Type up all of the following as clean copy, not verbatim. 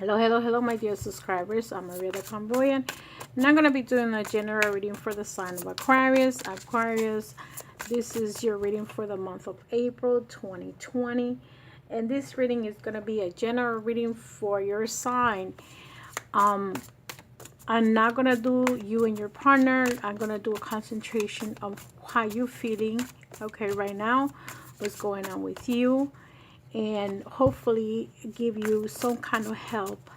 Hello, my dear subscribers. I'm Maria the Convoyant, and I'm going to be doing a general reading for the sign of Aquarius. Aquarius, this is your reading for the month of April 2020, and this reading is going to be a general reading for your sign. I'm not going to do you and your partner. I'm going to do a concentration of how you're feeling, okay, right now, what's going on with you, and hopefully give you some kind of help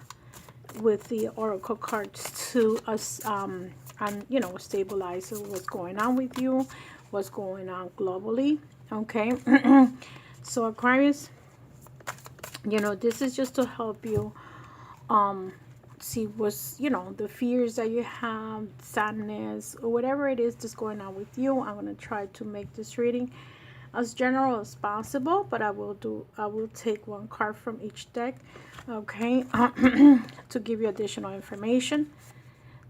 with the oracle cards to us and stabilize what's going on with you, what's going on globally, okay. So Aquarius, this is just to help you see what's the fears that you have, sadness, or whatever it is that's going on with you. I'm going to try to make this reading as general as possible, but I will take one card from each deck, okay, to give you additional information.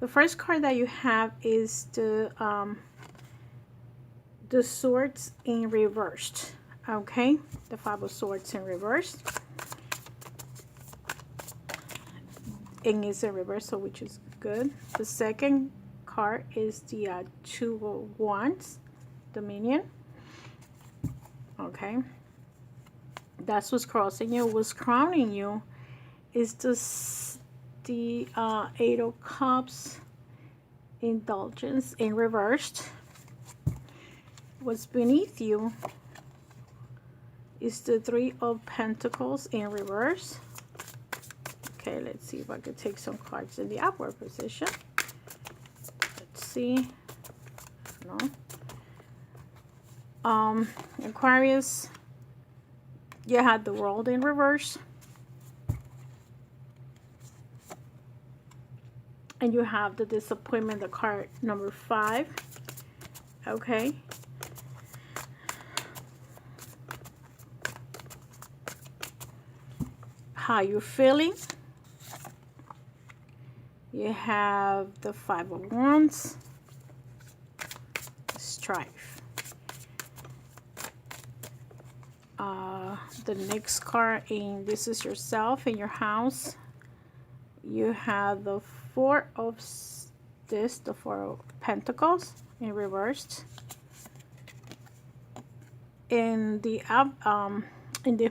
The first card that you have is the swords in reversed, okay, the Five of Swords in reversed, and it's in reversal, which is good. The second card is the Two of Wands, Dominion. Okay, that's what's crossing you. What's crowning you is the Eight of Cups, Indulgence in reversed. What's beneath you is the Three of Pentacles in reverse. Okay, let's see if I can take some cards in the upward position. Let's see. No. Aquarius, you had the World in reverse, and you have the Disappointment, the card number 5, okay. How you feeling? You have the Five of Wands, Strife. The next card, this is yourself in your house. You have the Four of Pentacles in reversed. In the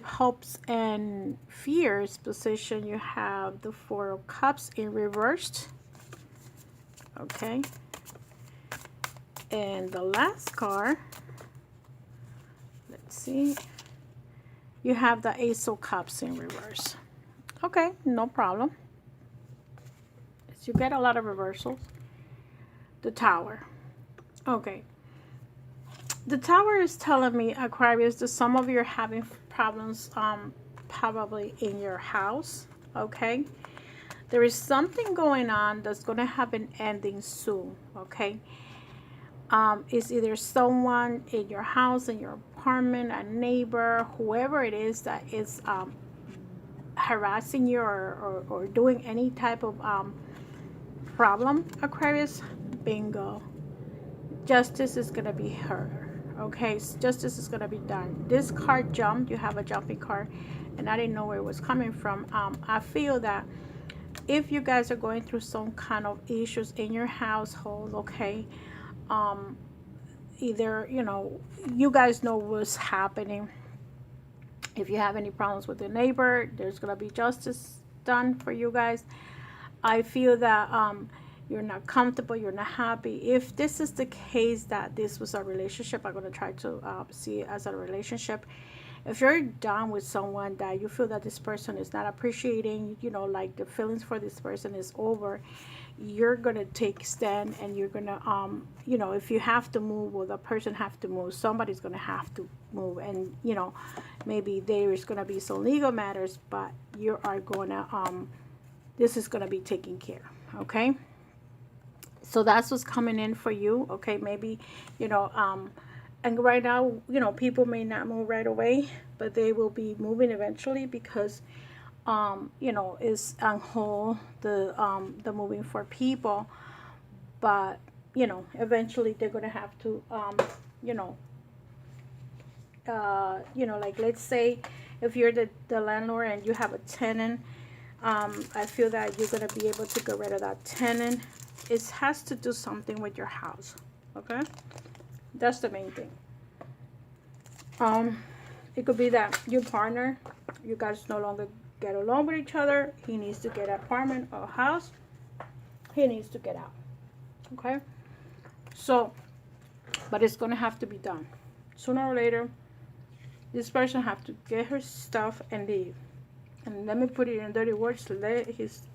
hopes and fears position, you have the Four of Cups in reversed, okay. And the last card, let's see, you have the Ace of Cups in reverse. Okay, no problem. So you get a lot of reversals. The Tower. Okay. The Tower is telling me, Aquarius, that some of you are having problems probably in your house, okay? There is something going on that's going to have an ending soon, okay? It's either someone in your house, in your apartment, a neighbor, whoever it is that is harassing you or doing any type of problem, Aquarius. Bingo. Justice is going to be heard, okay? Justice is going to be done. This card jumped. You have a jumping card, and I didn't know where it was coming from. I feel that if you guys are going through some kind of issues in your household, okay, either you guys know what's happening. If you have any problems with the neighbor, there's gonna be justice done for you guys. I feel that you're not comfortable, you're not happy. If this is the case that this was a relationship, I'm gonna try to see it as a relationship. If you're done with someone that you feel that this person is not appreciating, like the feelings for this person is over, you're gonna take a stand, and you're gonna if you have to move, well, the person have to move, somebody's gonna have to move, and maybe there is gonna be some legal matters, but you are gonna this is gonna be taken care, okay. So that's what's coming in for you, okay. Maybe and right now people may not move right away, but they will be moving eventually, because is on hold, the moving for people, but eventually they're gonna have to like, let's say if you're the landlord and you have a tenant I feel that you're going to be able to get rid of that tenant. It has to do something with your house, okay? That's the main thing. It could be that your partner, you guys no longer get along with each other. He needs to get an apartment or a house. He needs to get out, okay? So, but it's going to have to be done. Sooner or later, this person have to get her stuff and leave. And let me put it in dirty words,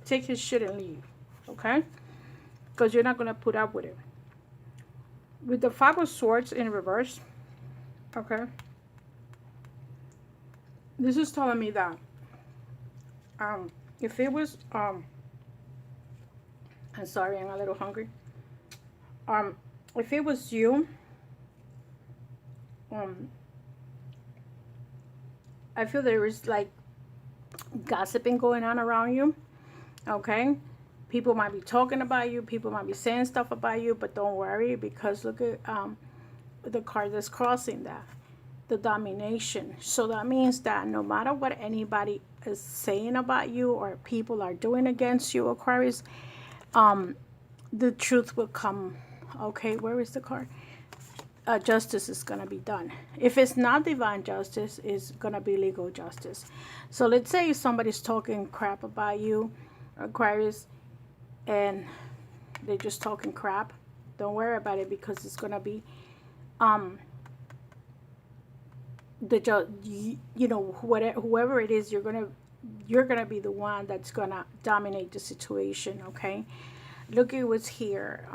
take his shit and leave, okay? Because you're not going to put up with it. With the Five of Swords in reverse, okay? This is telling me that if it was, I'm sorry, I'm a little hungry. If it was you, I feel there is like gossiping going on around you, okay? People might be talking about you, people might be saying stuff about you, but don't worry, because look at the card that's crossing that, the domination. So that means that no matter what anybody is saying about you or people are doing against you, Aquarius, the truth will come, okay? Where is the card? Justice is going to be done. If it's not divine justice, it's going to be legal justice. So let's say somebody's talking crap about you, Aquarius, and they're just talking crap. Don't worry about it, because it's going to be whoever it is, you're gonna be the one that's gonna dominate the situation, okay? Look at what's here.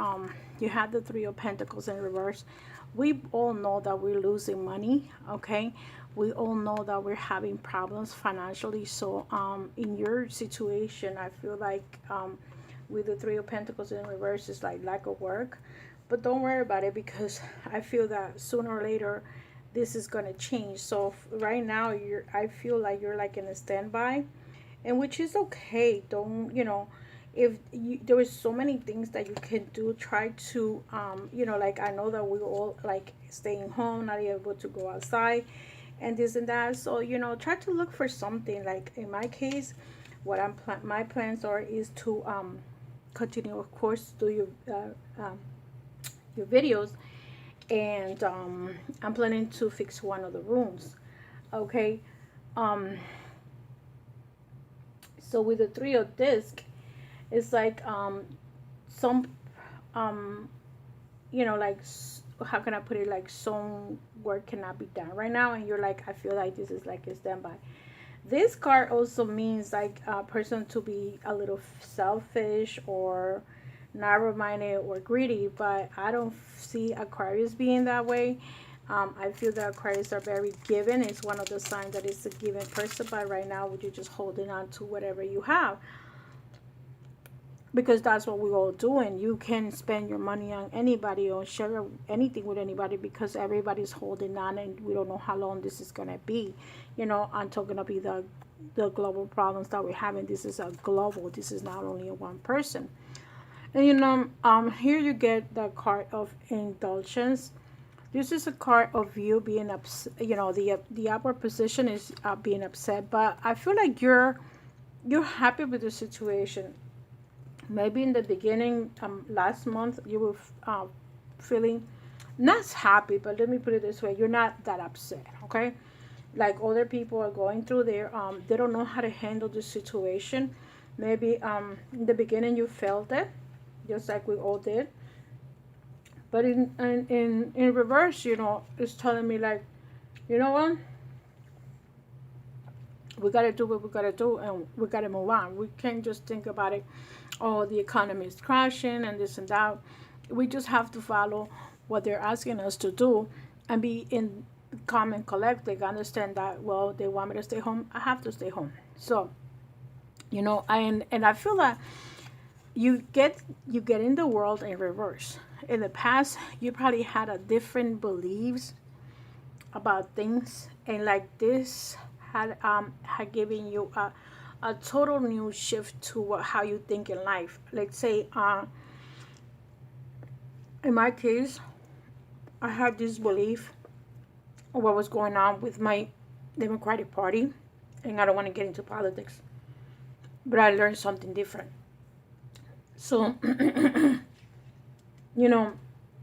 You have the Three of Pentacles in reverse. We all know that we're losing money, okay? We all know that we're having problems financially. So in your situation, I feel like with the Three of Pentacles in reverse, it's like lack of work. But don't worry about it, because I feel that sooner or later this is going to change. So right now I feel like you're like in a standby, and which is okay. Don't, if there is so many things that you can do, try to like, I know that we all like staying home, not able to go outside and this and that. So try to look for something. Like in my case, what my plans are is to continue, of course, do your videos, and I'm planning to fix one of the rooms, okay? So with the Three of Discs, it's like some like, how can I put it, like some work cannot be done right now, and you're like, I feel like this is like a standby. This card also means like a person to be a little selfish or narrow-minded or greedy, but I don't see Aquarius being that way. I feel that Aquarius are very giving. It's one of the signs that is a giving person, but right now you're just holding on to whatever you have, because that's what we're all doing. You can spend your money on anybody or share anything with anybody, because everybody's holding on, and we don't know how long this is going to be. I'm talking about the global problems that we're having. This is a global. This is not only a one person. And here you get the card of indulgence. This is a card of you being upset. The upward position is being upset, but I feel like you're happy with the situation. Maybe in the beginning, last month, you were feeling not happy, but let me put it this way: you're not that upset, okay? Like other people are going through there, they don't know how to handle the situation. Maybe in the beginning you felt it, just like we all did. But in reverse, it's telling me like, you know what? We got to do what we got to do, and we got to move on. We can't just think about it, oh, the economy is crashing and this and that. We just have to follow what they're asking us to do and be in calm and collected. Understand that, well, they want me to stay home, I have to stay home. So, and I feel that you get in the world in reverse. In the past, you probably had a different beliefs about things, and like this had given you a total new shift to how you think in life. Let's say in my case, I had this belief of what was going on with my Democratic Party, and I don't want to get into politics. but I learned something different. So,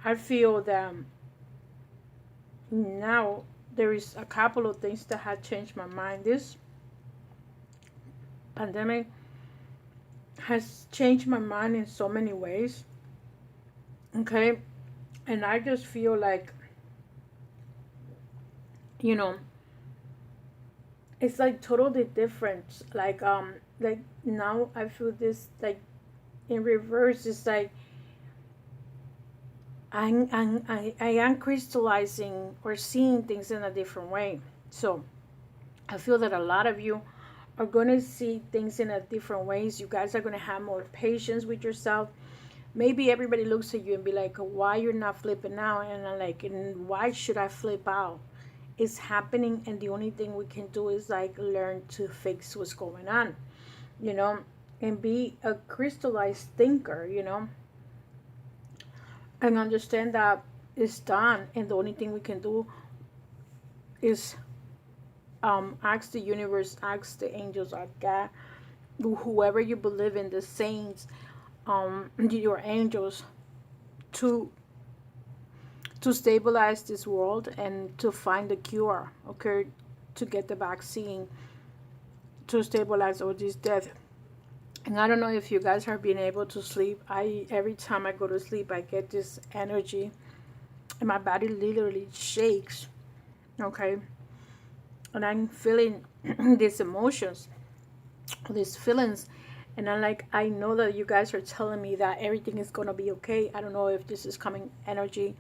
I feel that now there is a couple of things that had changed my mind. This pandemic has changed my mind in so many ways. Okay. And I just feel like, you know, it's like totally different. Like now I feel this like in reverse. It's like I am crystallizing or seeing things in a different way. So I feel that a lot of you are going to see things in a different ways. You guys are going to have more patience with yourself. Maybe everybody looks at you and be like, why you're not flipping out? And I'm like, and why should I flip out? It's happening, and the only thing we can do is like learn to fix what's going on, you know, and be a crystallized thinker, and understand that it's done, and the only thing we can do is ask the universe, ask the angels, ask God, whoever you believe in, the saints, your angels, to stabilize this world and to find the cure, okay, to get the vaccine, to stabilize all this death. And I don't know if you guys are being able to sleep. Every time I go to sleep, I get this energy, and my body literally shakes, okay, and I'm feeling these emotions, these feelings, and I'm like, I know that you guys are telling me that everything is gonna be okay. I don't know if this is coming energy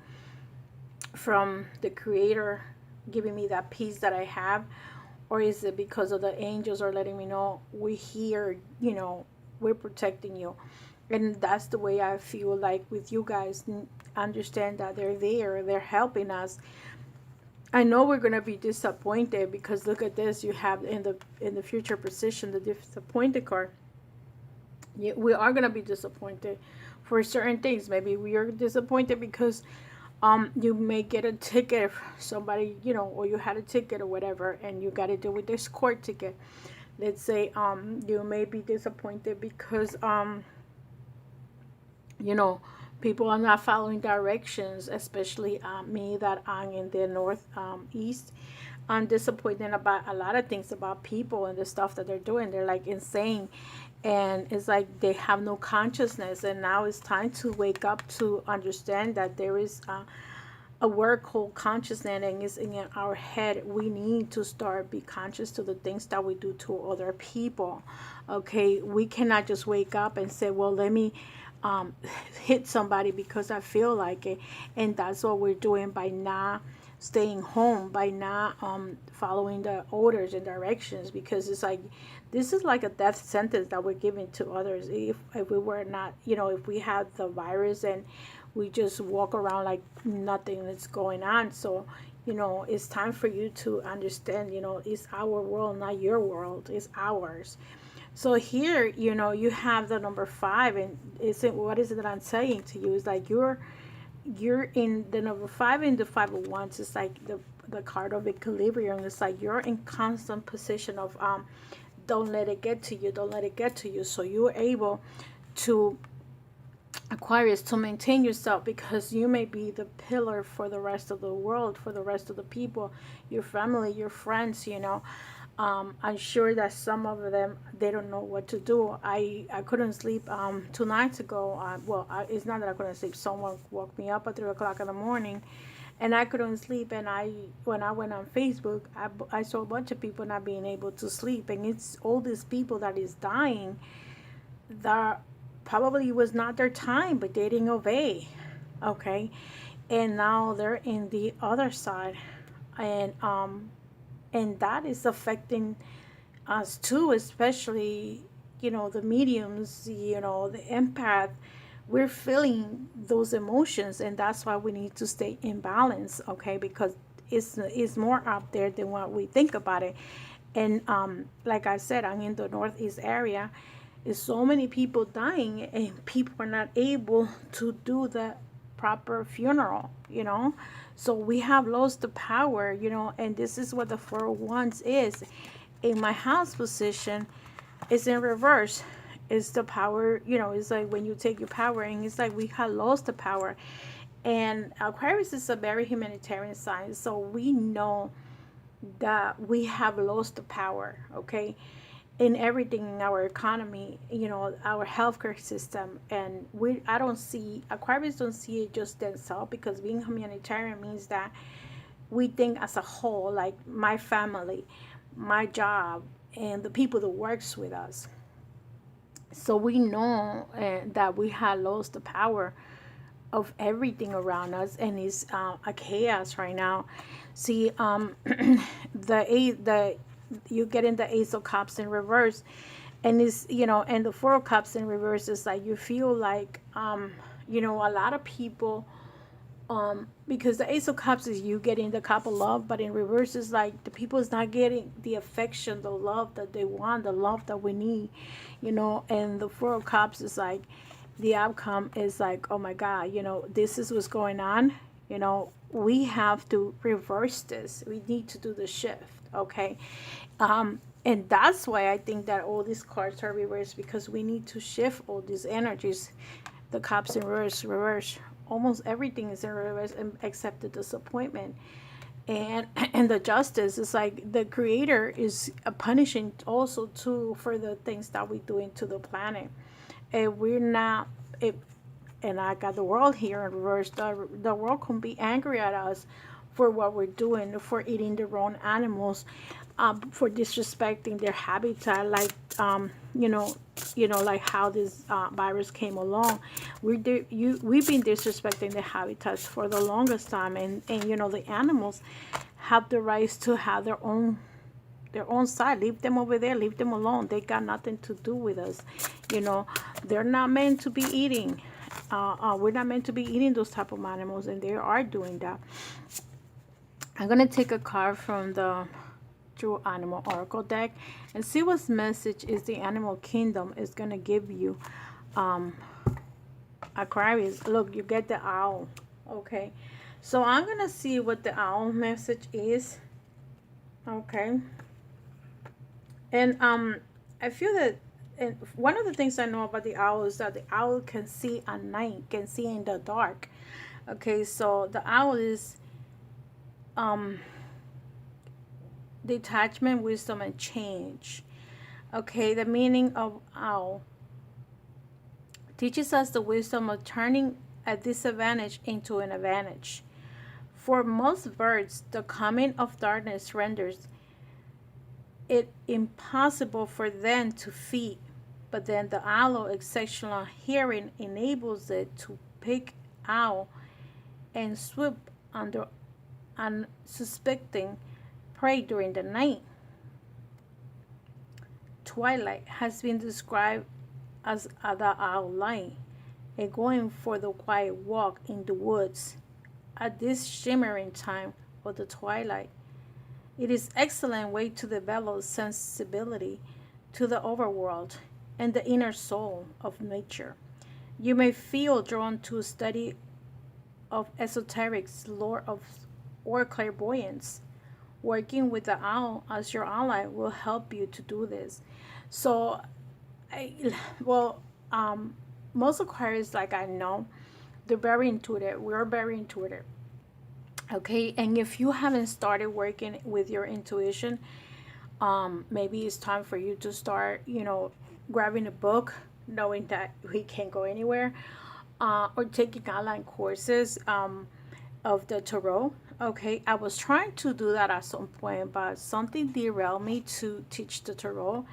from the creator giving me that peace that I have, or is it because of the angels are letting me know we're here, we're protecting you. And that's the way I feel like with you guys. Understand that they're there, they're helping us. I know we're going to be disappointed because look at this, you have in the future position the disappointed card. We are going to be disappointed for certain things. Maybe we are disappointed because you may get a ticket, somebody, or you had a ticket or whatever, and you got to deal with this court ticket. Let's say you may be disappointed because people are not following directions, especially me that I'm in the north east. I'm disappointed about a lot of things about people and the stuff that they're doing. They're like insane, and it's like they have no consciousness. And now it's time to wake up to understand that there is a word called consciousness, and it's in our head. We need to start be conscious to the things that we do to other people. Okay, we cannot just wake up and say, well, let me hit somebody because I feel like it. And that's what we're doing by not staying home, by not following the orders and directions, because it's like this is like a death sentence that we're giving to others. If we were not, if we had the virus and we just walk around like nothing is going on. So it's time for you to understand, it's our world, not your world, it's ours. So here, you have the number 5, and what is it that I'm saying to you? It's like you're in the number 5 in the 5 of Wands. It's like the card of equilibrium. It's like you're in constant position of don't let it get to you, don't let it get to you. So you're able to, Aquarius, to maintain yourself, because you may be the pillar for the rest of the world, for the rest of the people, your family, your friends. I'm sure that some of them, they don't know what to do. I couldn't sleep 2 nights ago. It's not that I couldn't sleep. Someone woke me up at 3 o'clock in the morning, and I couldn't sleep. And when I went on Facebook, I saw a bunch of people not being able to sleep, and it's all these people that is dying that probably was not their time, but they didn't obey. Okay, and now they're in the other side, and that is affecting us too, especially the mediums, the empath. We're feeling those emotions, and that's why we need to stay in balance, okay, because it's more out there than what we think about it. And like I said, I'm in the northeast area. There's so many people dying, and people are not able to do the proper funeral, so we have lost the power, and this is what the 4 of Wands is. In my house position, is in reverse. It's the power, it's like when you take your power, and it's like we have lost the power. And Aquarius is a very humanitarian sign, so we know that we have lost the power, okay, in everything, in our economy, our healthcare system. And I don't see, Aquarius don't see it just themselves, because being humanitarian means that we think as a whole, like my family, my job, and the people that works with us. So we know that we have lost the power of everything around us, and it's a chaos right now. See, the you get in the Ace of Cups in reverse, and it's, and the Four of Cups in reverse is like you feel like a lot of people, because the Ace of Cups is you getting the cup of love, but in reverse is like the people is not getting the affection, the love that they want, the love that we need, and the Four of Cups is like the outcome is like, oh my God, this is what's going on. We have to reverse this. We need to do the shift, okay? And that's why I think that all these cards are reversed, because we need to shift all these energies. The Cups in reverse. Almost everything is in reverse except the disappointment. And the Justice is like the Creator is punishing also too for the things that we do into the planet. And we're not it, and I got the World here in reverse. The world can be angry at us for what we're doing, for eating the wrong animals, for disrespecting their habitat, like like how this virus came along. We've been disrespecting the habitats for the longest time, and the animals have the rights to have their own side. Leave them over there, leave them alone. They got nothing to do with us. They're not meant to be eating. We're not meant to be eating those type of animals, and they are doing that. I'm gonna take a card from the True Animal Oracle deck and see what message is the animal kingdom is gonna give you. Aquarius, look, you get the owl. Okay, so I'm gonna see what the owl message is. Okay. And I feel that, and one of the things I know about the owl is that the owl can see at night, can see in the dark. Okay, so the owl is detachment, wisdom, and change. Okay, the meaning of owl teaches us the wisdom of turning a disadvantage into an advantage. For most birds, the coming of darkness renders it impossible for them to feed, but then the owl's exceptional hearing enables it to pick out and swoop under unsuspecting prey during the night. Twilight has been described as the owl light, a going for the quiet walk in the woods at this shimmering time of the twilight. It is an excellent way to develop sensibility to the overworld and the inner soul of nature. You may feel drawn to a study of esoterics, lore of, or clairvoyance. Working with the owl as your ally will help you to do this. So, well, most Aquarius, like I know, they're very intuitive. We're very intuitive. Okay, and if you haven't started working with your intuition, maybe it's time for you to start, grabbing a book, knowing that we can't go anywhere, or taking online courses of the tarot. Okay, I was trying to do that at some point, but something derailed me to teach the tarot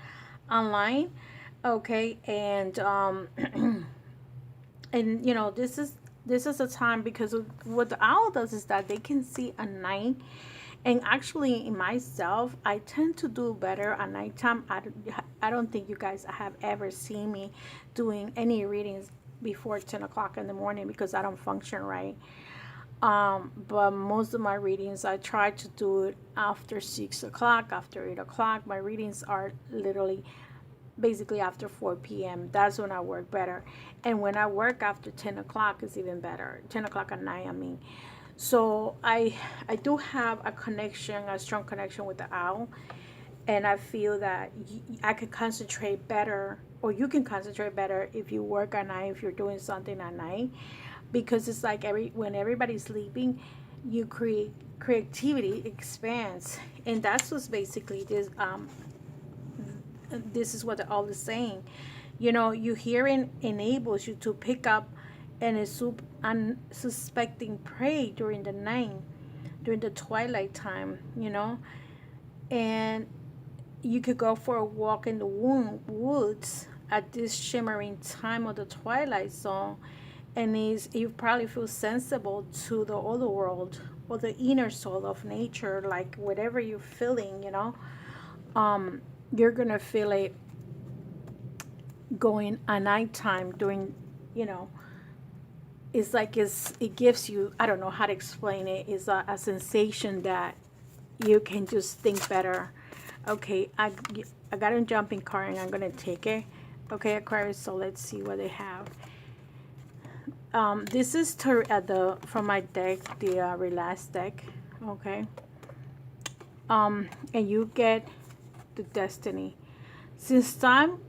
online. Okay, and and this is a time, because what the owl does is that they can see at night. And actually, in myself, I tend to do better at nighttime. I don't think you guys have ever seen me doing any readings before 10 o'clock in the morning, because I don't function right. But most of my readings, I try to do it after 6 o'clock, after 8 o'clock. My readings are literally basically after 4 p.m. That's when I work better. And when I work after 10 o'clock is even better. 10 o'clock at night, I mean. So I do have a strong connection with the owl. And I feel that I could concentrate better, or you can concentrate better if you work at night, if you're doing something at night, because it's like when everybody's sleeping, you creativity expands, and that's what's basically this is what all is saying. You know, you hearing enables you to pick up and unsuspecting prey during the night, during the twilight time, you know. And you could go for a walk in the woods at this shimmering time of the twilight zone, and you probably feel sensible to the other world or the inner soul of nature, like whatever you're feeling, you know. You're gonna feel it going at nighttime during, you know, it's like it gives you, I don't know how to explain it, it's a sensation that you can just think better. Okay, I got a jumping card and I'm gonna take it. Okay, Aquarius, so let's see what they have. This is from my deck, the Relax deck. Okay. And you get the Destiny. Since time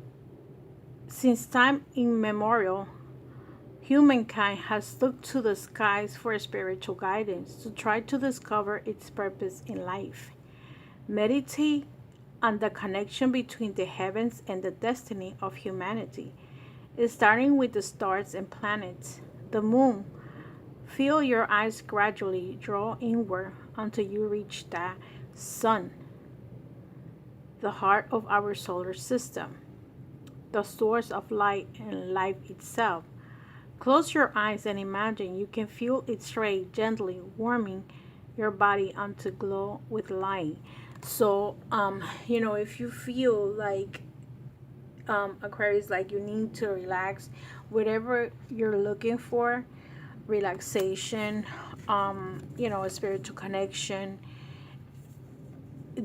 immemorial, humankind has looked to the skies for spiritual guidance to try to discover its purpose in life. Meditate on the connection between the heavens and the destiny of humanity, starting with the stars and planets. The moon. Feel your eyes gradually draw inward until you reach the sun, the heart of our solar system, the source of light and life itself. Close your eyes and imagine you can feel its ray gently warming your body unto glow with light. So, you know, if you feel like Aquarius, like you need to relax, whatever you're looking for, relaxation, you know, a spiritual connection,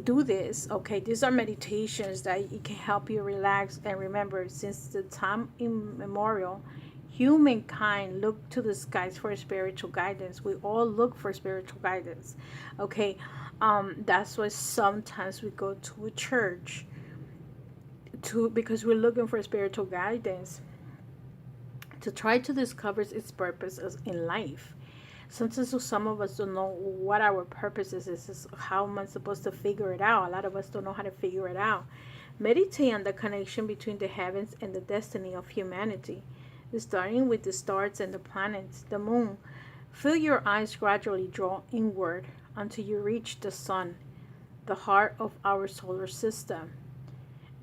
do this. Okay, these are meditations that it can help you relax. And remember, since the time immemorial, humankind looked to the skies for spiritual guidance. We all look for spiritual guidance. Okay, that's why sometimes we go to a church because we're looking for spiritual guidance to try to discover its purpose in life. Sometimes some of us don't know what our purpose is how am I supposed to figure it out. A lot of us don't know how to figure it out. Meditate on the connection between the heavens and the destiny of humanity, starting with the stars and the planets, the moon. Feel your eyes gradually draw inward until you reach the sun, the heart of our solar system.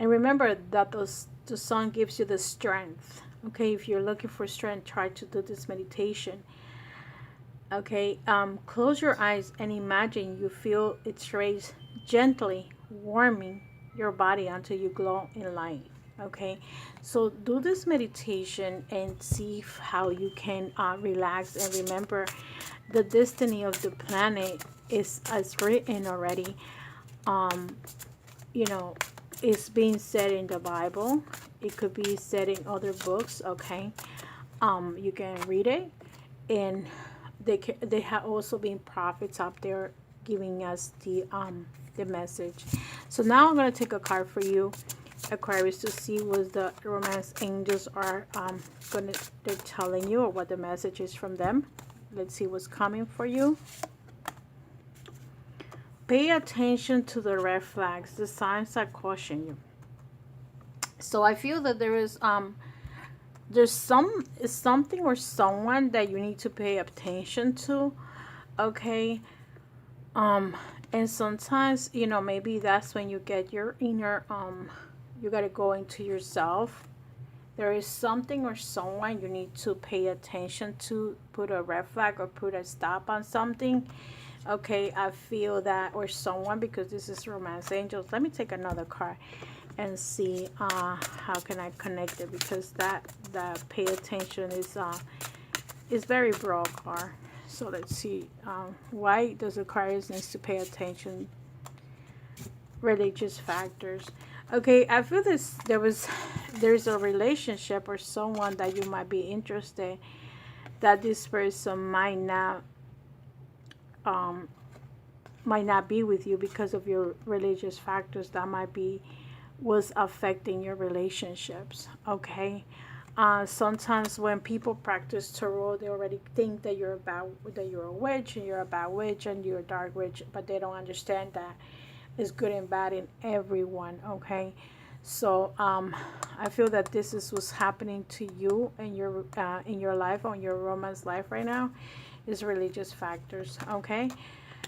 And remember that the sun gives you the strength. Okay, if you're looking for strength, try to do this meditation. Okay, close your eyes and imagine you feel its rays gently warming your body until you glow in light. Okay, so do this meditation and see how you can relax. And remember, the destiny of the planet is written already. You know, it's being said in the Bible. It could be said in other books. Okay, you can read it, and they have also been prophets up there giving us the message. So now I'm going to take a card for you, Aquarius, to see what the romance angels are they're telling you, or what the message is from them. Let's see what's coming for you. Pay attention to the red flags, the signs that caution you. So I feel that there's something or someone that you need to pay attention to. Okay, and sometimes, you know, maybe that's when you get your inner you got to go into yourself. There is something or someone you need to pay attention to, put a red flag or put a stop on something. Okay, I feel that, or someone, because this is romance angels. Let me take another card and see how can I connect it, because that pay attention is very broad card. So let's see, why does Aquarius needs to pay attention? Religious factors. Okay, I feel there's a relationship or someone that you might be interested, that this person might not might not be with you because of your religious factors that might be was affecting your relationships. Okay. Sometimes when people practice tarot, they already think that you're a witch, and you're a bad witch, and you're a dark witch, but they don't understand that it's good and bad in everyone. Okay. So I feel that this is what's happening to you in your life, on your romance life right now, is religious factors. Okay.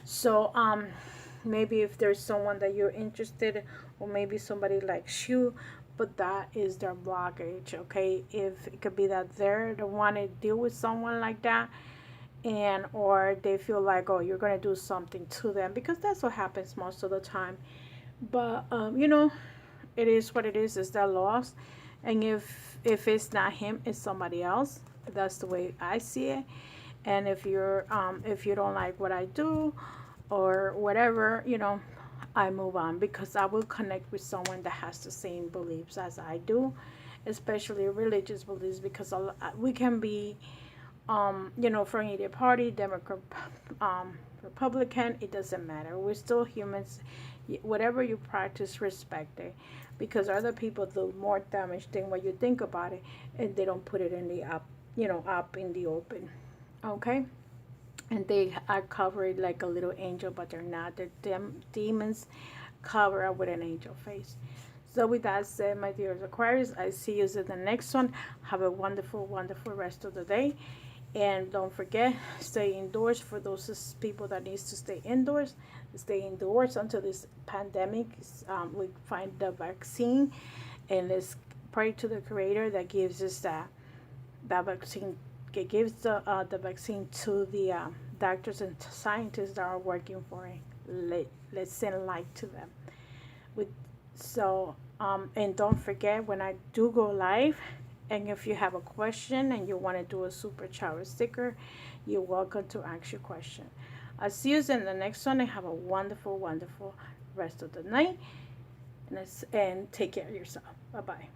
So maybe if there's someone that you're interested, or maybe somebody likes you, but that is their blockage. Okay. If it could be that they don't want to deal with someone like that, and or they feel like, oh, you're going to do something to them, because that's what happens most of the time. But it is what it is their loss. And if it's not him, it's somebody else. That's the way I see it. And if you don't like what I do or whatever, I move on, because I will connect with someone that has the same beliefs as I do, especially religious beliefs, because we can be from either party, Democrat, Republican, it doesn't matter. We're still humans. Whatever you practice, respect it, because other people do more damage than what you think about it, and they don't put it in the up in the open. Okay. And they are covered like a little angel, but they're not. They're demons covered up with an angel face. So with that said, my dear Aquarius, I see you in the next one. Have a wonderful, wonderful rest of the day. And don't forget, stay indoors. For those people that needs to stay indoors, stay indoors until this pandemic, we find the vaccine. And let's pray to the Creator that gives us that vaccine. It gives the vaccine to the doctors and scientists that are working for it. Let's send light to them. And don't forget, when I do go live, and if you have a question and you want to do a super chat or sticker, you're welcome to ask your question. I'll see you in the next one, and have a wonderful, wonderful rest of the night. And take care of yourself. Bye-bye.